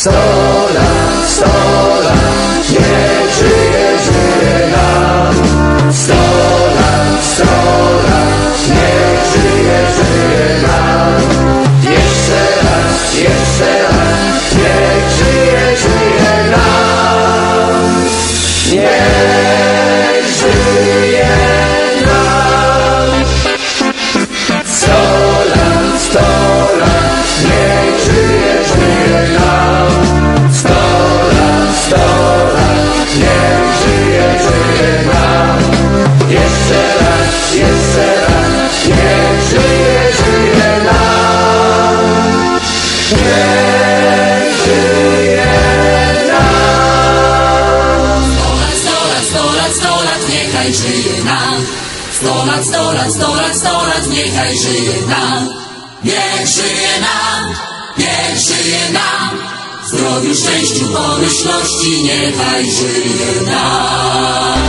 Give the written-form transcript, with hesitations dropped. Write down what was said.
100 lat, 100 lat, niech żyje, żyje nam. 100 lat, 100 lat, niech żyje, żyje nam. Jeszcze raz, niech żyje, żyje nam. Niech żyje nam. 100 lat, 100 lat, niech żyje, żyje nam. 100 lat, 100 lat, niech żyje, żyje nam. Jeszcze raz, niech żyje, żyje nam. Niech żyje nam. 100 lat, 100 lat, niechaj żyje nam. 100 lat, 100 lat, 100 lat, 100 lat, niechaj żyje nam. Niech żyje nam, niech żyje nam. W zdrowiu, szczęściu, pomyślności, niechaj żyje nam.